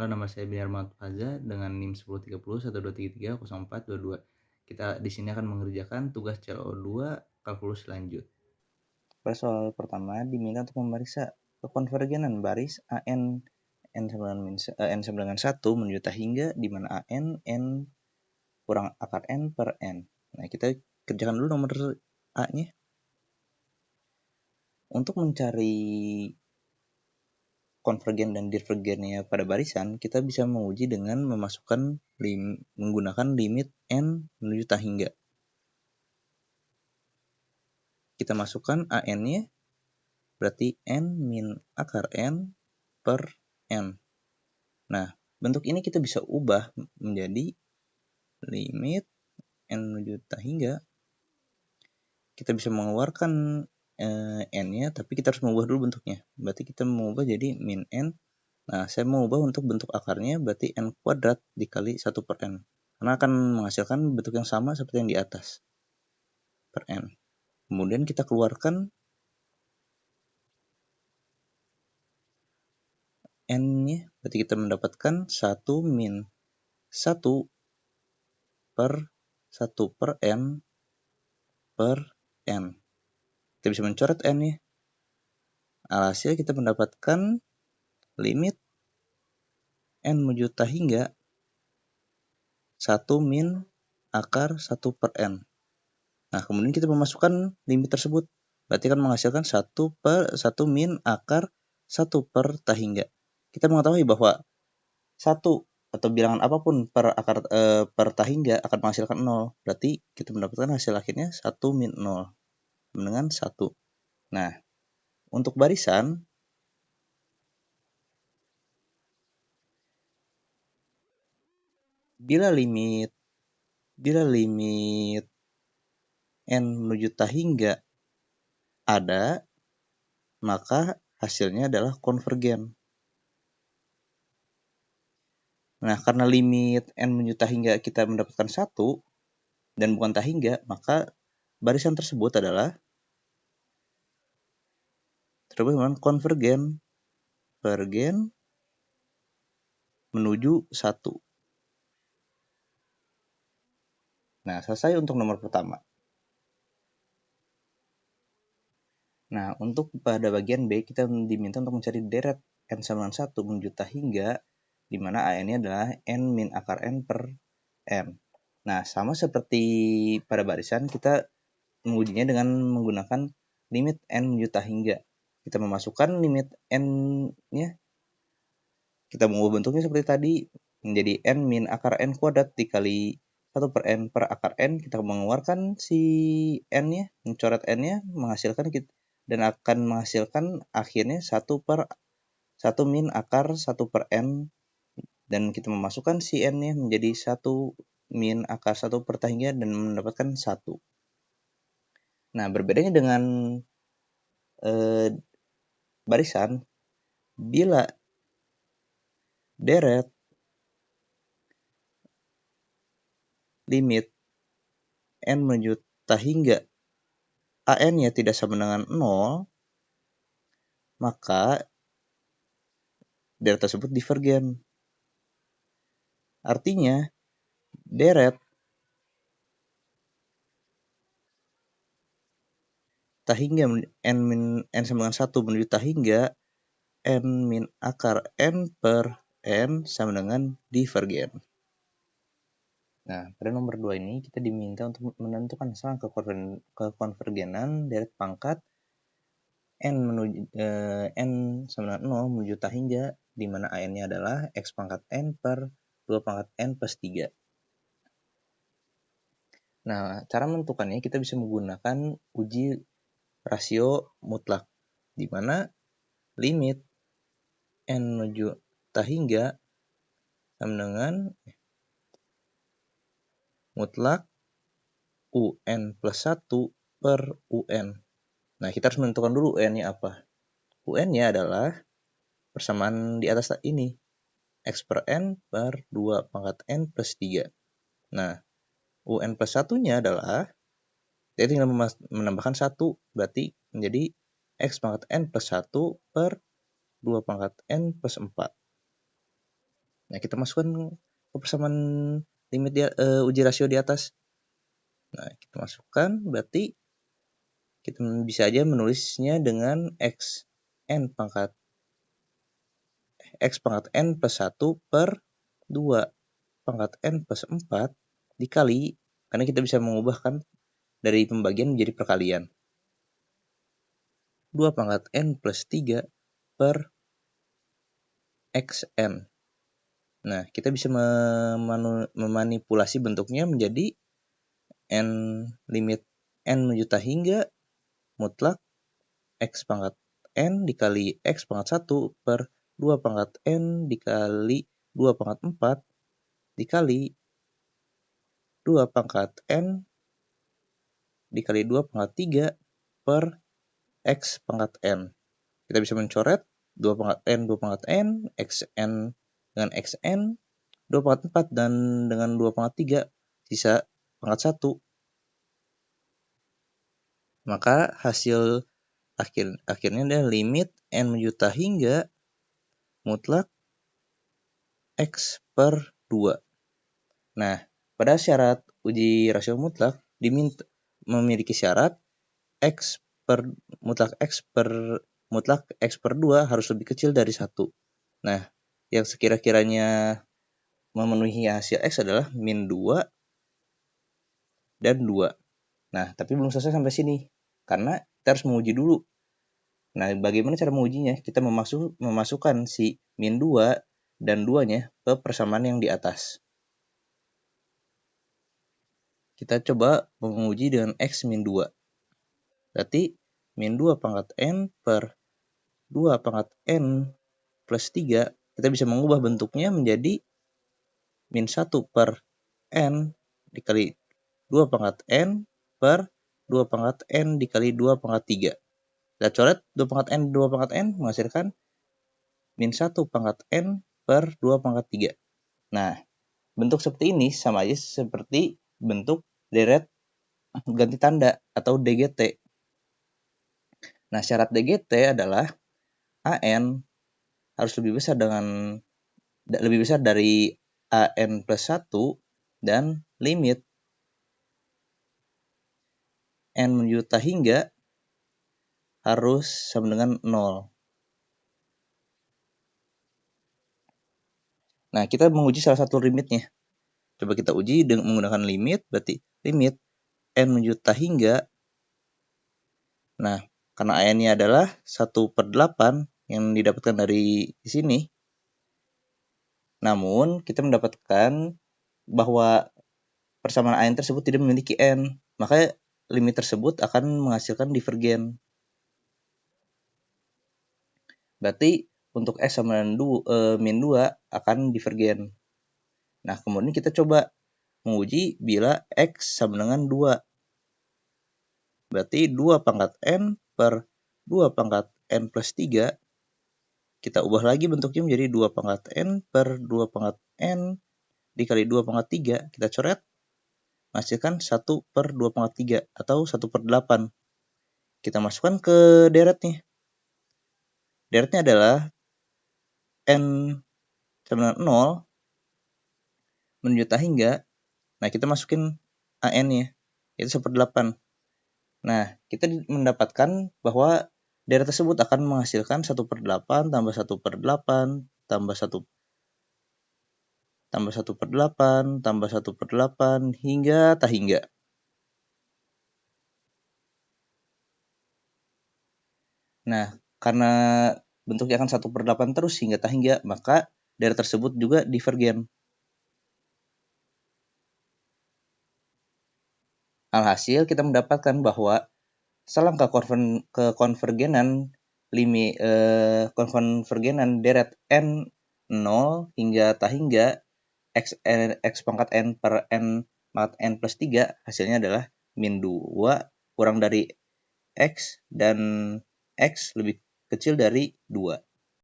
Halo, nama saya Binar Faza dengan NIM 1030 1233 0422. Kita di sini akan mengerjakan tugas CO2 kalkulus lanjut. Pada soal pertama diminta untuk memeriksa kekonvergenan baris AN N sama dengan 1 menuju hingga di mana AN N kurang akar N per N. Nah, kita kerjakan dulu nomor A-nya. Untuk mencari konvergen dan divergennya pada barisan, kita bisa menguji dengan menggunakan limit N menuju hingga. Kita masukkan AN-nya, berarti N min akar N per N. Nah, bentuk ini kita bisa ubah menjadi limit N menuju hingga. Kita bisa mengeluarkan N-nya, tapi kita harus mengubah dulu bentuknya. Berarti kita mengubah jadi min N. Nah, saya mengubah untuk bentuk akarnya, berarti N kuadrat dikali 1 per N. Karena akan menghasilkan bentuk yang sama seperti yang di atas, per N. Kemudian kita keluarkan N-nya, berarti kita mendapatkan 1 min 1 per 1 per N per N. Kita bisa mencoret N-nya. Alhasil kita mendapatkan limit N menuju hingga 1 min akar 1 per N. Nah, kemudian kita memasukkan limit tersebut. Berarti akan menghasilkan 1 min akar 1 per hingga. Kita mengetahui bahwa 1 atau bilangan apapun per hingga akan menghasilkan 0. Berarti kita mendapatkan hasil akhirnya 1 min 0 dengan 1. Nah, untuk barisan, bila limit N menuju hingga ada, maka hasilnya adalah konvergen. Nah, karena limit N menuju hingga kita mendapatkan 1 dan bukan hingga, maka barisan tersebut adalah dengan konvergen menuju 1. Nah, selesai untuk nomor pertama. Nah, untuk pada bagian B, kita diminta untuk mencari deret N sama dengan 1 menuju hingga, di mana AN-nya adalah N min akar N per N. Nah, sama seperti pada barisan, kita mengujinya dengan menggunakan limit N menuju hingga. Kita memasukkan limit N-nya, kita mengubah bentuknya seperti tadi, menjadi N min akar N kuadrat dikali 1 per N per akar N. Kita mengeluarkan si N-nya, mencoret N-nya, menghasilkan dan akan menghasilkan akhirnya 1 min akar 1 per N, dan kita memasukkan si N-nya menjadi 1 min akar 1 per hingga dan mendapatkan 1. Nah, berbedanya dengan barisan, bila deret limit N menuju hingga AN-nya tidak sama dengan 0, maka deret tersebut divergen. Artinya, deret hingga N sama dengan 1 menuju hingga N min akar N per N sama dengan divergen. Nah, pada nomor 2 ini kita diminta untuk menentukan sangka kekonvergenan deret pangkat N sama dengan 0 menuju hingga, di mana AN-nya adalah X pangkat N per 2 pangkat N plus 3. Nah, cara menentukannya kita bisa menggunakan uji rasio mutlak, di mana limit N menuju hingga sama dengan mutlak UN plus 1 per UN. Nah, kita harus menentukan dulu UN-nya apa. UN-nya adalah persamaan di atas ini, X per N per 2 pangkat N plus 3. Nah, UN plus 1-nya adalah, kita tinggal menambahkan 1, berarti menjadi X pangkat N plus 1 per 2 pangkat N plus 4. Nah, kita masukkan ke persamaan limit uji rasio di atas. Nah, kita masukkan, berarti kita bisa aja menulisnya dengan x pangkat n plus 1 per 2 pangkat n plus 4 dikali, karena kita bisa mengubahkan dari pembagian menjadi perkalian, 2 pangkat n plus 3 per xn. Nah, kita bisa memanipulasi bentuknya menjadi limit n menuju hingga mutlak x pangkat n dikali x pangkat 1 per 2 pangkat n dikali 2 pangkat 4 dikali 2 pangkat n dikali 2 pangkat 3 per x pangkat n. Kita bisa mencoret 2 pangkat n, xn dengan xn, 2 pangkat 4 dan dengan 2 pangkat 3, sisa pangkat 1. Maka hasil akhirnya adalah limit n menuju hingga mutlak x per 2. Nah, pada syarat uji rasio mutlak memiliki syarat mutlak x per 2 harus lebih kecil dari 1. Nah, yang sekira-kiranya memenuhi hasil x adalah min 2 dan 2. Nah, tapi belum selesai sampai sini, karena kita harus menguji dulu. Nah, bagaimana cara mengujinya? Kita memasukkan si min 2 dan 2-nya ke persamaan yang di atas. Kita coba menguji dengan x min 2. Berarti min 2 pangkat n per 2 pangkat n plus 3, kita bisa mengubah bentuknya menjadi min 1 per n dikali 2 pangkat n per 2 pangkat n dikali 2 pangkat 3. Kita coret 2 pangkat n menghasilkan min 1 pangkat n per 2 pangkat 3. Nah, bentuk seperti ini sama aja seperti bentuk deret ganti tanda atau DGT. Nah, syarat DGT adalah AN harus lebih besar dari AN plus 1 dan limit n menuju hingga harus sama dengan 0. Nah, kita menguji salah satu limitnya. Coba kita uji dengan menggunakan limit, berarti limit n menuju hingga. Nah, karena AN-nya adalah 1/8 yang didapatkan dari sini. Namun, kita mendapatkan bahwa persamaan AN tersebut tidak memiliki n, maka limit tersebut akan menghasilkan divergen. Berarti untuk x sama dengan min 2 akan divergen. Nah, kemudian kita coba menguji bila x sama dengan 2. Berarti 2 pangkat n per 2 pangkat n plus 3. Kita ubah lagi bentuknya menjadi 2 pangkat n per 2 pangkat n dikali 2 pangkat 3. Kita coret, menghasilkan 1 per 2 pangkat 3 atau 1/8. Kita masukkan ke deretnya. Deretnya adalah n sama dengan 0 menuju hingga. Nah, kita masukin AN-nya, itu 1/8. Nah, kita mendapatkan bahwa deret tersebut akan menghasilkan 1/8 tambah 1/8 tambah 1/8 tambah 1/8 hingga hingga. Nah, karena bentuknya akan 1/8 terus hingga hingga, maka deret tersebut juga divergen. Alhasil kita mendapatkan bahwa selang kekonvergenan deret n 0 hingga hingga x pangkat n per n pangkat n plus 3 hasilnya adalah min 2 kurang dari x dan x lebih kecil dari 2.